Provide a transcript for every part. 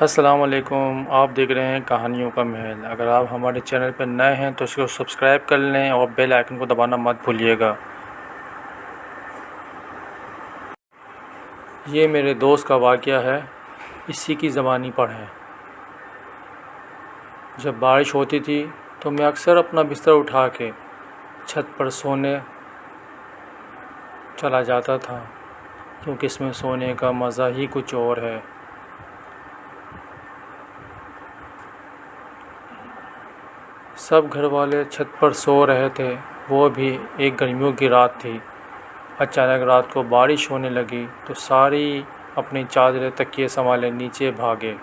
السلام علیکم، آپ دیکھ رہے ہیں کہانیوں کا محل۔ اگر آپ ہمارے چینل پر نئے ہیں تو اس کو سبسکرائب کر لیں اور بیل آئیکن کو دبانا مت بھولیے گا۔ یہ میرے دوست کا واقعہ ہے، اسی کی زبانی پڑھیں۔ جب بارش ہوتی تھی تو میں اکثر اپنا بستر اٹھا کے چھت پر سونے چلا جاتا تھا، کیونکہ اس میں سونے کا مزہ ہی کچھ اور ہے۔ سب گھر والے چھت پر سو رہے تھے، وہ بھی ایک گرمیوں کی رات تھی۔ اچانک رات کو بارش ہونے لگی تو ساری اپنی چادریں تکیے سنبھالے نیچے بھاگے،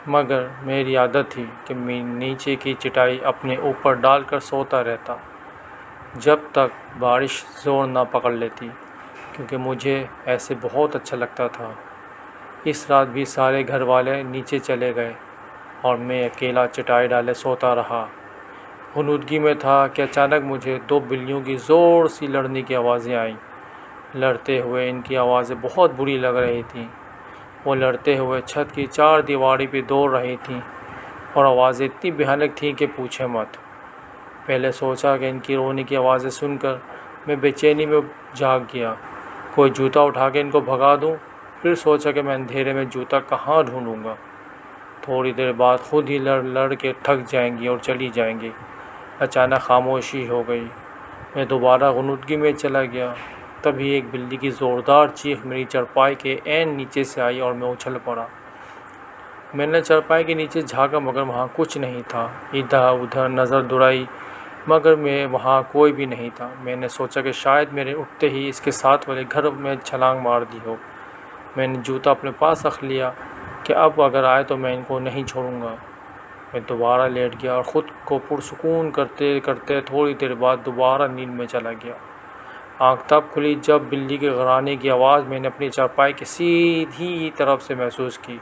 مگر میری عادت تھی کہ میں نیچے کی چٹائی اپنے اوپر ڈال کر سوتا رہتا جب تک بارش زور نہ پکڑ لیتی، کیونکہ مجھے ایسے بہت اچھا لگتا تھا۔ اس رات بھی سارے گھر والے نیچے چلے گئے اور میں اکیلا چٹائی ڈالے سوتا رہا۔ غنودگی میں تھا کہ اچانک مجھے 2 بلیوں کی زور سی لڑنے کی آوازیں آئیں۔ لڑتے ہوئے ان کی آوازیں بہت بری لگ رہی تھیں۔ وہ لڑتے ہوئے چھت کی 4 دیواری پہ دوڑ رہی تھیں اور آوازیں اتنی بھیانک تھیں کہ پوچھے مت۔ پہلے سوچا کہ ان کی رونے کی آوازیں سن کر میں بے چینی میں جاگ گیا، کوئی جوتا اٹھا کے ان کو بھگا دوں۔ پھر سوچا کہ میں اندھیرے میں جوتا کہاں ڈھونڈوں گا، تھوڑی دیر بعد خود ہی لڑ کے تھک جائیں گی اور چلی جائیں گی۔ اچانک خاموشی ہو گئی۔ میں دوبارہ غنودگی میں چلا گیا۔ تبھی ایک بلی کی زوردار چیخ میری چارپائی کے عین نیچے سے آئی اور میں اچھل پڑا۔ میں نے چارپائی کے نیچے جھانکا مگر وہاں کچھ نہیں تھا۔ ادھر ادھر نظر دوڑائی مگر وہاں کوئی بھی نہیں تھا۔ میں نے سوچا کہ شاید میرے اٹھتے ہی اس کے ساتھ والے گھر میں چھلانگ مار دی ہو۔ میں نے جوتا اپنے پاس رکھ لیا کہ اب اگر آئے تو میں ان کو نہیں چھوڑوں گا۔ میں دوبارہ لیٹ گیا اور خود کو پرسکون کرتے کرتے تھوڑی دیر بعد دوبارہ نیند میں چلا گیا۔ آنکھ تب کھلی جب بلی کے گھرانے کی آواز میں نے اپنی چارپائی کی سیدھی طرف سے محسوس کی۔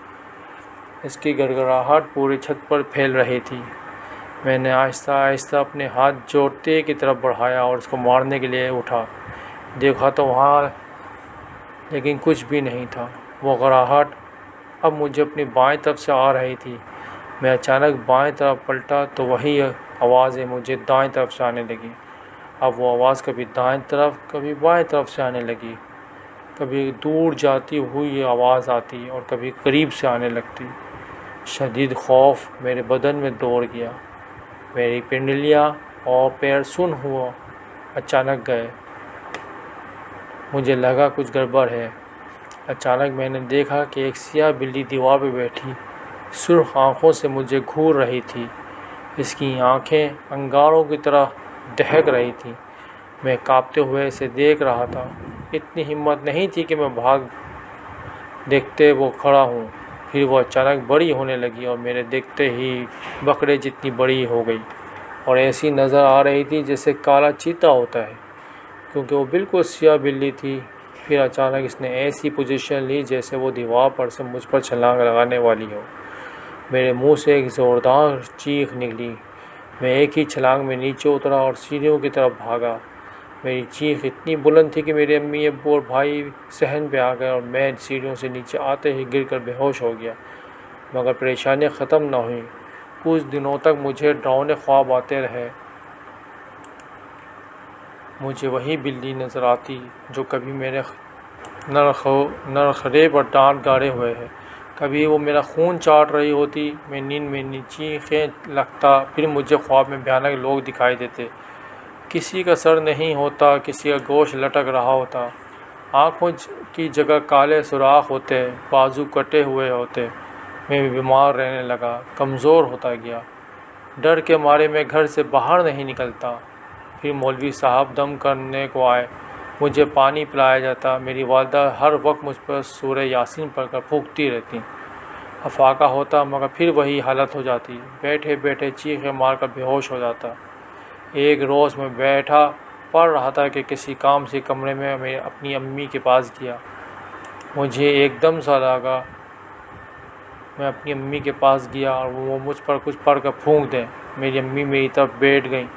اس کی گڑگڑاہٹ پوری چھت پر پھیل رہی تھی۔ میں نے آہستہ آہستہ اپنے ہاتھ جوتے کی طرف بڑھایا اور اس کو مارنے کے لیے اٹھا۔ دیکھا تو وہاں لیکن کچھ بھی نہیں تھا۔ وہ گڑگڑاہٹ اب مجھے اپنی بائیں طرف سے آ رہی تھی۔ میں اچانک بائیں طرف پلٹا تو وہی آوازیں مجھے دائیں طرف سے آنے لگیں۔ اب وہ آواز کبھی دائیں طرف کبھی بائیں طرف سے آنے لگی، کبھی دور جاتی ہوئی آواز آتی اور کبھی قریب سے آنے لگتی۔ شدید خوف میرے بدن میں دوڑ گیا، میری پنڈلیاں اور پیر سن ہوا اچانک گئے۔ مجھے لگا کچھ گڑبڑ ہے۔ اچانک میں نے دیکھا کہ ایک سیاہ بلی دیوار پہ بیٹھی سرخ آنکھوں سے مجھے گھور رہی تھی۔ اس کی آنکھیں انگاروں کی طرح دہک رہی تھیں۔ میں کانپتے ہوئے اسے دیکھ رہا تھا۔ اتنی ہمت نہیں تھی کہ میں بھاگ دیکھتے وہ کھڑا ہوں۔ پھر وہ اچانک بڑی ہونے لگی اور میرے دیکھتے ہی بکرے جتنی بڑی ہو گئی اور ایسی نظر آ رہی تھی جیسے کالا چیتا ہوتا ہے، کیونکہ وہ بالکل سیاہ بلی تھی۔ پھر اچانک اس نے ایسی پوزیشن لی جیسے وہ دیوار پر سے مجھ پر چھلانگ لگانے والی ہو۔ میرے منہ سے ایک زوردار چیخ نکلی۔ میں ایک ہی چھلانگ میں نیچے اترا اور سیڑھیوں کی طرف بھاگا۔ میری چیخ اتنی بلند تھی کہ میرے امی ابو اور بھائی صحن پہ آ گئے اور میں سیڑھیوں سے نیچے آتے ہی گر کر بے ہوش ہو گیا۔ مگر پریشانیاں ختم نہ ہوئیں۔ کچھ دنوں تک مجھے ڈراؤنے خواب آتے رہے۔ مجھے وہی بلی نظر آتی جو کبھی میرے نرخرے پر ڈانٹ گاڑے ہوئے ہے، کبھی وہ میرا خون چاٹ رہی ہوتی۔ میں نیند میں چیخیں لگتا، پھر مجھے خواب میں بھیانک لوگ دکھائی دیتے۔ کسی کا سر نہیں ہوتا، کسی کا گوشت لٹک رہا ہوتا، آنکھوں کی جگہ کالے سوراخ ہوتے، بازو کٹے ہوئے ہوتے۔ میں بیمار رہنے لگا، کمزور ہوتا گیا۔ ڈر کے مارے میں گھر سے باہر نہیں نکلتا۔ پھر مولوی صاحب دم کرنے کو آئے، مجھے پانی پلایا جاتا۔ میری والدہ ہر وقت مجھ پر سورہ یاسین پڑھ کر پھونکتی رہتی۔ افاقہ ہوتا مگر پھر وہی حالت ہو جاتی، بیٹھے بیٹھے چیخیں مار کر بے ہوش ہو جاتا۔ ایک روز میں بیٹھا پڑھ رہا تھا کہ کسی کام سے کمرے میں میں اپنی امی کے پاس گیا۔ مجھے ایک دم سا لگا میں اپنی امی کے پاس گیا اور وہ مجھ پر کچھ پڑھ کر پھونک دیں۔ میری امی میری طرف بیٹھ گئیں،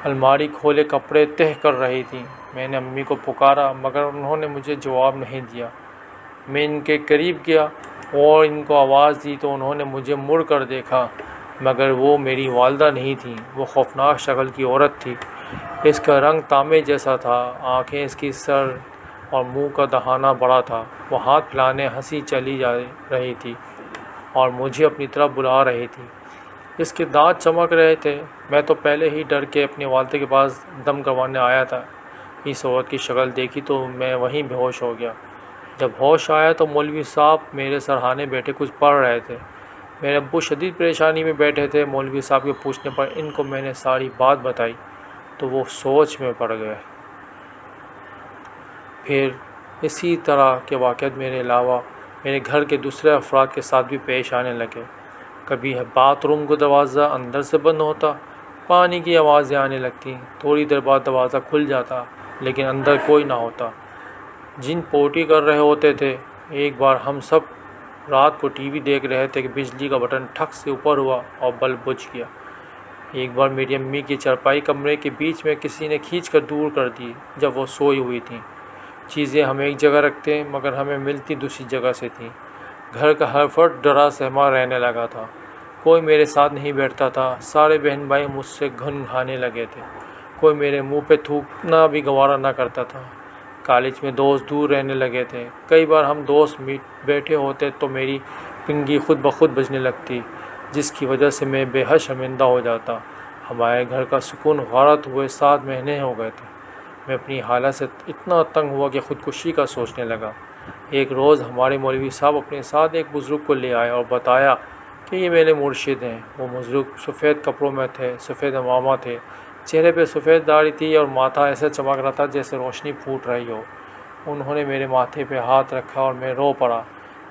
الماری کھولے کپڑے تہہ کر رہی تھیں۔ میں نے امی کو پکارا مگر انہوں نے مجھے جواب نہیں دیا۔ میں ان کے قریب گیا اور ان کو آواز دی تو انہوں نے مجھے مڑ کر دیکھا، مگر وہ میری والدہ نہیں تھیں، وہ خوفناک شکل کی عورت تھی۔ اس کا رنگ تانبے جیسا تھا، آنکھیں اس کی سر اور منہ کا دہانہ بڑا تھا۔ وہ ہاتھ پھیلانے ہنسی چلی جا رہی تھی اور مجھے اپنی طرف بلا رہی تھی۔ اس کے دانت چمک رہے تھے۔ میں تو پہلے ہی ڈر کے اپنی والدہ کے پاس دم کروانے آیا تھا۔ اس عورت کی شکل دیکھی تو میں وہیں بے ہوش ہو گیا۔ جب ہوش آیا تو مولوی صاحب میرے سرہانے بیٹھے کچھ پڑھ رہے تھے۔ میرے ابو شدید پریشانی میں بیٹھے تھے۔ مولوی صاحب کے پوچھنے پر ان کو میں نے ساری بات بتائی تو وہ سوچ میں پڑ گئے۔ پھر اسی طرح کے واقعات میرے علاوہ میرے گھر کے دوسرے افراد کے ساتھ بھی پیش آنے لگے۔ کبھی باتھ روم کا دروازہ اندر سے بند ہوتا، پانی کی آوازیں آنے لگتیں، تھوڑی دیر بعد دروازہ کھل جاتا لیکن اندر کوئی نہ ہوتا۔ جن پوٹی کر رہے ہوتے تھے۔ ایک بار ہم سب رات کو ٹی وی دیکھ رہے تھے کہ بجلی کا بٹن ٹھک سے اوپر ہوا اور بلب بجھ گیا۔ ایک بار میری امی کی چارپائی کمرے کے بیچ میں کسی نے کھینچ کر دور کر دی جب وہ سوئی ہوئی تھیں۔ چیزیں ہم ایک جگہ رکھتے مگر ہمیں ملتی دوسری جگہ سے تھیں۔ گھر کا ہر فرد ڈرا سہما رہنے لگا تھا، کوئی میرے ساتھ نہیں بیٹھتا تھا۔ سارے بہن بھائی مجھ سے گھن کھانے لگے تھے، کوئی میرے منہ پہ تھوکنا بھی گوارا نہ کرتا تھا۔ کالج میں دوست دور رہنے لگے تھے۔ کئی بار ہم دوست بیٹھے ہوتے تو میری پنگی خود بخود بجنے لگتی، جس کی وجہ سے میں بے حد شرمندہ ہو جاتا۔ ہمارے گھر کا سکون غارت ہوئے 7 مہینے ہو گئے تھے۔ میں اپنی حالت سے اتنا تنگ ہوا کہ خودکشی کا سوچنے لگا۔ ایک روز ہمارے مولوی صاحب اپنے ساتھ ایک بزرگ کو لے آئے اور بتایا کہ یہ میرے مرشد ہیں۔ وہ بزرگ سفید کپڑوں میں تھے، سفید عمامہ تھے، چہرے پہ سفید داڑھی تھی اور ماتھا ایسے چمک رہا تھا جیسے روشنی پھوٹ رہی ہو۔ انہوں نے میرے ماتھے پہ ہاتھ رکھا اور میں رو پڑا۔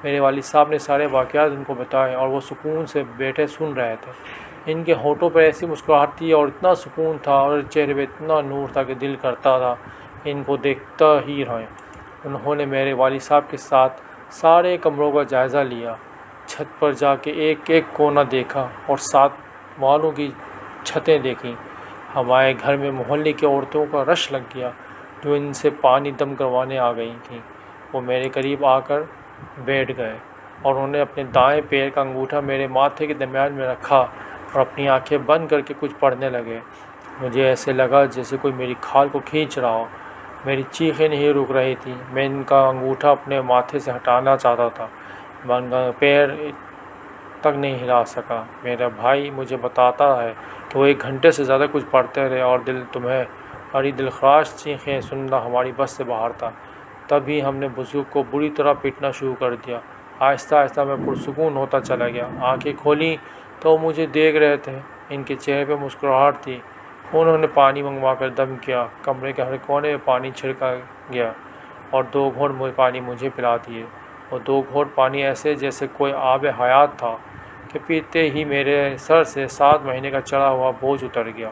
میرے والد صاحب نے سارے واقعات ان کو بتائے اور وہ سکون سے بیٹھے سن رہے تھے۔ ان کے ہونٹوں پر ایسی مسکراہٹ تھی اور اتنا سکون تھا اور چہرے پہ اتنا نور تھا کہ دل کرتا تھا ان کو دیکھتا ہی رہیں۔ انہوں نے میرے والد صاحب کے ساتھ سارے کمروں کا جائزہ لیا، چھت پر جا کے ایک ایک کونا دیکھا اور ساتھ والوں کی چھتیں دیکھیں۔ ہمارے گھر میں محلے کی عورتوں کا رش لگ گیا جو ان سے پانی دم کروانے آ گئی تھیں۔ وہ میرے قریب آ کر بیٹھ گئے اور انہوں نے اپنے دائیں پیر کا انگوٹھا میرے ماتھے کے درمیان میں رکھا اور اپنی آنکھیں بند کر کے کچھ پڑھنے لگے۔ مجھے ایسے لگا جیسے کوئی میری کھال کو کھینچ رہا ہو۔ میری چیخیں نہیں رک رہی تھیں۔ میں ان کا انگوٹھا اپنے ماتھے سے ہٹانا چاہتا تھا، میں ان کا پیر تک نہیں ہلا سکا۔ میرا بھائی مجھے بتاتا ہے کہ وہ 1 گھنٹے سے زیادہ کچھ پڑھتے رہے اور تمہاری دلخراش چیخیں سننا ہماری بس سے باہر تھا۔ تبھی ہم نے بزرگ کو بری طرح پیٹنا شروع کر دیا۔ آہستہ آہستہ میں پرسکون ہوتا چلا گیا۔ آنکھیں کھولیں تو وہ مجھے دیکھ رہے تھے، ان کے چہرے پہ مسکراہٹ تھی۔ انہوں نے پانی منگوا کر دم کیا، کمرے کے ہر کونے میں پانی چھڑکا گیا اور 2 گھونٹ پانی مجھے پلا دیے۔ وہ 2 گھونٹ پانی ایسے جیسے کوئی آب حیات تھا کہ پیتے ہی میرے سر سے 7 مہینے کا چڑھا ہوا بوجھ اتر گیا۔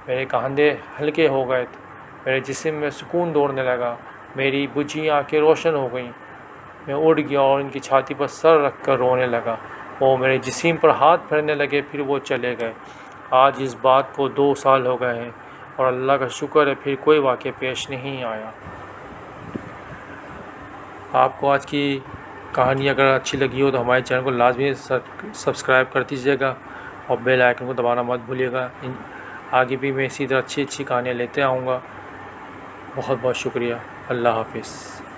میرے کندھے ہلکے ہو گئے تھے، میرے جسم میں سکون دوڑنے لگا، میری بجھی آنکھیں روشن ہو گئیں۔ میں اٹھ گیا اور ان کی چھاتی پر سر رکھ کر رونے لگا۔ وہ میرے جسم پر ہاتھ پھیرنے لگے، پھر وہ چلے گئے۔ آج اس بات کو 2 سال ہو گئے ہیں اور اللہ کا شکر ہے پھر کوئی واقعہ پیش نہیں آیا۔ آپ کو آج کی کہانی اگر اچھی لگی ہو تو ہمارے چینل کو لازمی سبسکرائب کر دیجیے گا اور بیل آئیکن کو دبانا مت بھولیے گا۔ آگے بھی میں اسی طرح اچھی کہانیاں لیتے آؤں گا۔ بہت بہت شکریہ۔ اللہ حافظ۔